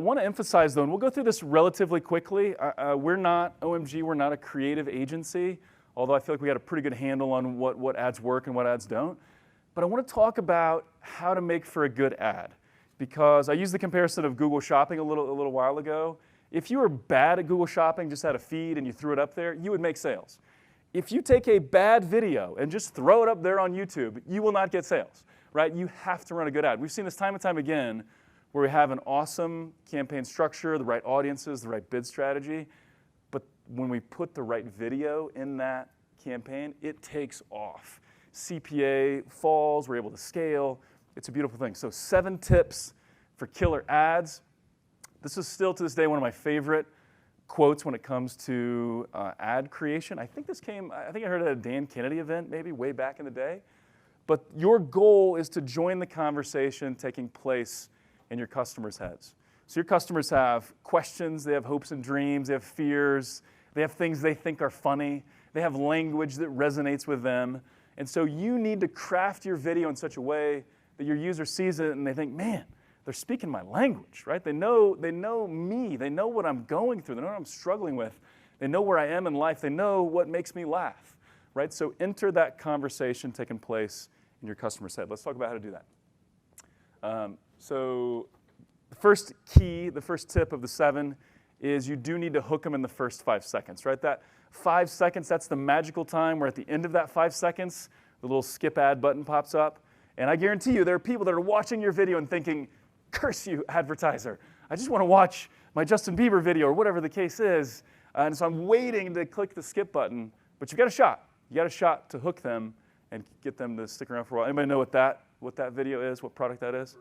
want to emphasize, though, and we'll go through this relatively quickly. We're not, OMG, we're not a creative agency, although I feel like we got a pretty good handle on what ads work and what ads don't. But I want to talk about how to make for a good ad, because I used the comparison of Google Shopping a little while ago. If you were bad at Google Shopping, just had a feed and you threw it up there, you would make sales. If you take a bad video and just throw it up there on YouTube, you will not get sales, right? You have to run a good ad. We've seen this time and time again where we have an awesome campaign structure, the right audiences, the right bid strategy, but when we put the right video in that campaign, it takes off. CPA falls, we're able to scale. It's a beautiful thing. So 7 tips for killer ads. This is still, to this day, one of my favorite quotes when it comes to ad creation. I think I heard it at a Dan Kennedy event, maybe way back in the day. But your goal is to join the conversation taking place in your customers' heads. So your customers have questions, they have hopes and dreams, they have fears, they have things they think are funny, they have language that resonates with them. And so you need to craft your video in such a way that your user sees it and they think, man, they're speaking my language, right? They know me, they know what I'm going through, they know what I'm struggling with, they know where I am in life, they know what makes me laugh, right? So enter that conversation taking place in your customer's head. Let's talk about how to do that. So the first key, the first tip of the 7 is you do need to hook them in the first 5 seconds, right? That 5 seconds, that's the magical time where at the end of that 5 seconds, the little skip ad button pops up. And I guarantee you there are people that are watching your video and thinking, curse you, advertiser. I just want to watch my Justin Bieber video or whatever the case is. And so I'm waiting to click the skip button, but you've got a shot. You got a shot to hook them and get them to stick around for a while. Anybody know what that video is, what product that is?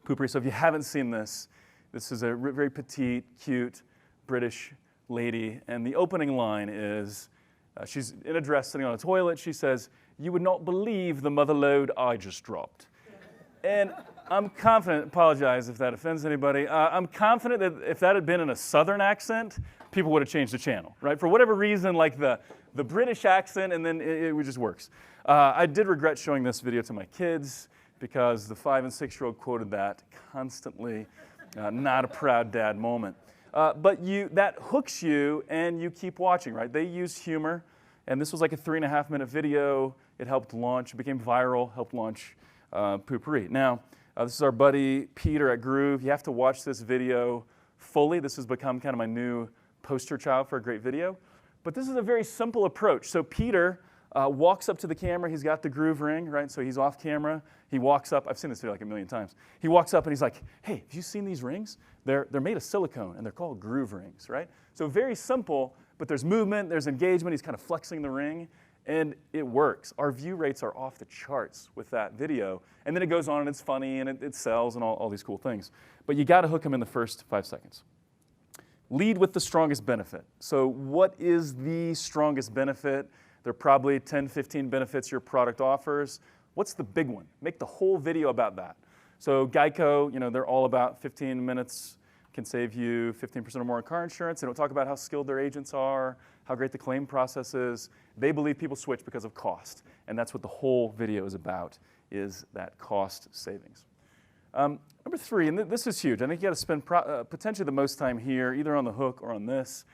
Poopery. So if you haven't seen this, this is a very petite, cute British lady, and the opening line is, she's in a dress sitting on a toilet. She says, "You would not believe the mother load I just dropped." And I'm confident, apologize if that offends anybody, I'm confident that if that had been in a Southern accent, people would have changed the channel, right? For whatever reason, like the British accent, and then it just works. I did regret showing this video to my kids because the 5- and 6-year-old quoted that constantly. Not a proud dad moment. But that hooks you and you keep watching, right? They use humor, and this was like a 3.5-minute video. It helped launch, it became viral, helped launch Poopery. Now, this is our buddy Peter at Groove. You have to watch this video fully. This has become kind of my new poster child for a great video. But this is a very simple approach. So Peter walks up to the camera. He's got the Groove ring, right? So he's off camera. He walks up. I've seen this video like a million times. He walks up and he's like, hey, have you seen these rings? They're made of silicone and they're called Groove rings, right? So very simple, but there's movement, there's engagement. He's kind of flexing the ring. And it works. Our view rates are off the charts with that video. And then it goes on and it's funny and it sells and all these cool things. But you got to hook them in the first 5 seconds. Lead with the strongest benefit. So what is the strongest benefit? There are probably 10, 15 benefits your product offers. What's the big one? Make the whole video about that. So Geico, they're all about 15 minutes can save you 15% or more in car insurance. They don't talk about how skilled their agents are, how great the claim process is. They believe people switch because of cost. And that's what the whole video is about, is that cost savings. Number 3, and this is huge. I think you got to spend potentially the most time here, either on the hook or on this.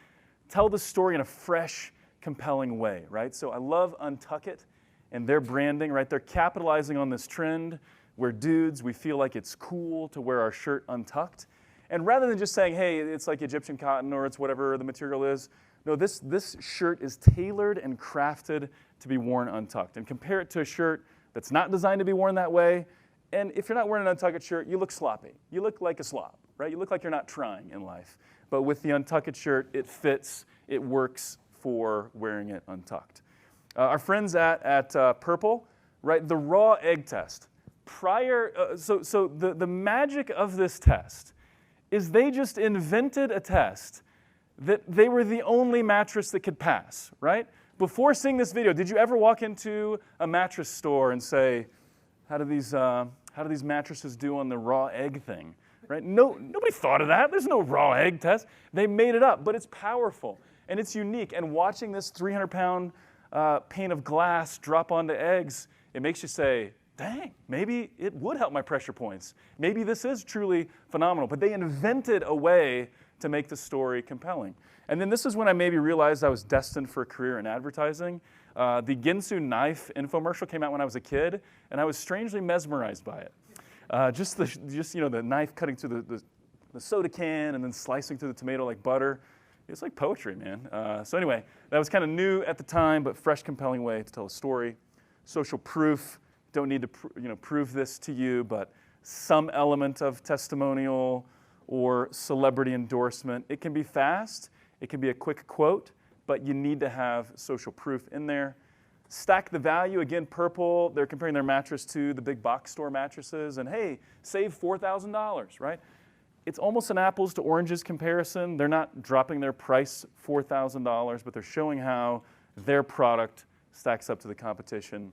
Tell the story in a fresh, compelling way, right? So I love Untuck It and their branding, right? They're capitalizing on this trend where dudes, we feel like it's cool to wear our shirt untucked. And rather than just saying, hey, it's like Egyptian cotton or it's whatever the material is, no, this shirt is tailored and crafted to be worn untucked. And compare it to a shirt that's not designed to be worn that way. And if you're not wearing an untucked shirt, you look sloppy. You look like a slob, right? You look like you're not trying in life. But with the untucked shirt, it fits, it works for wearing it untucked. Our friends at Purple, right, the raw egg test. So the magic of this test is they just invented a test that they were the only mattress that could pass, right? Before seeing this video, did you ever walk into a mattress store and say, how do these mattresses do on the raw egg thing, right? Nobody thought of that. There's no raw egg test. They made it up, but it's powerful and it's unique. And watching this 300-pound pane of glass drop onto eggs, it makes you say, dang, maybe it would help my pressure points. Maybe this is truly phenomenal. But they invented a way to make the story compelling. And then this is when I maybe realized I was destined for a career in advertising. The Ginsu knife infomercial came out when I was a kid, and I was strangely mesmerized by it. Just the knife cutting through the soda can and then slicing through the tomato like butter. It's like poetry, man. So anyway, that was kind of new at the time, but fresh, compelling way to tell a story. Social proof. Don't need to prove this to you, but some element of testimonial or celebrity endorsement. It can be fast. It can be a quick quote, but you need to have social proof in there. Stack the value. Again, purple, they're comparing their mattress to the big box store mattresses, and hey, save $4,000, right? It's almost an apples to oranges comparison. They're not dropping their price $4,000, but they're showing how their product stacks up to the competition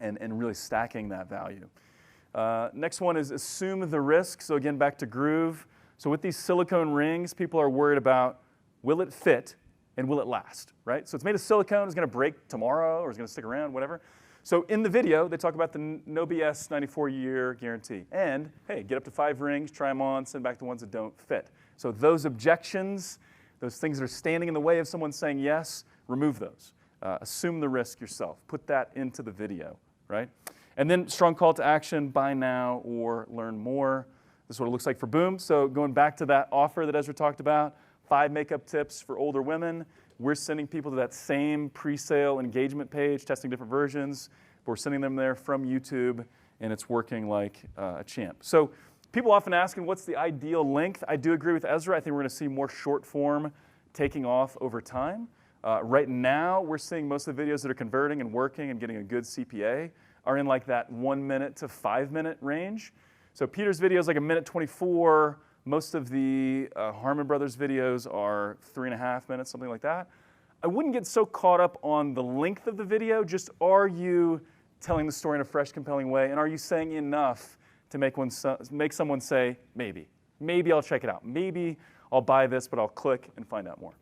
and really stacking that value. Next one is assume the risk. So again, back to groove. So with these silicone rings, people are worried about, will it fit and will it last, right? So it's made of silicone, it's gonna break tomorrow or it's gonna stick around, whatever. So in the video, they talk about the no BS 94-year guarantee. And hey, get up to 5 rings, try them on, send back the ones that don't fit. So those objections, those things that are standing in the way of someone saying yes, remove those. Assume the risk yourself. Put that into the video, right? And then strong call to action, buy now or learn more. This is what it looks like for Boom. So going back to that offer that Ezra talked about, 5 makeup tips for older women. We're sending people to that same pre-sale engagement page, testing different versions. But we're sending them there from YouTube, and it's working like a champ. So people often asking, what's the ideal length? I do agree with Ezra. I think we're going to see more short form taking off over time. Right now, we're seeing most of the videos that are converting and working and getting a good CPA are in like that 1 minute to 5 minute range. So Peter's video is like 1:24. Most of the Harmon Brothers videos are 3.5 minutes, something like that. I wouldn't get so caught up on the length of the video, just are you telling the story in a fresh, compelling way, and are you saying enough to make someone say, maybe I'll check it out. Maybe I'll buy this, but I'll click and find out more.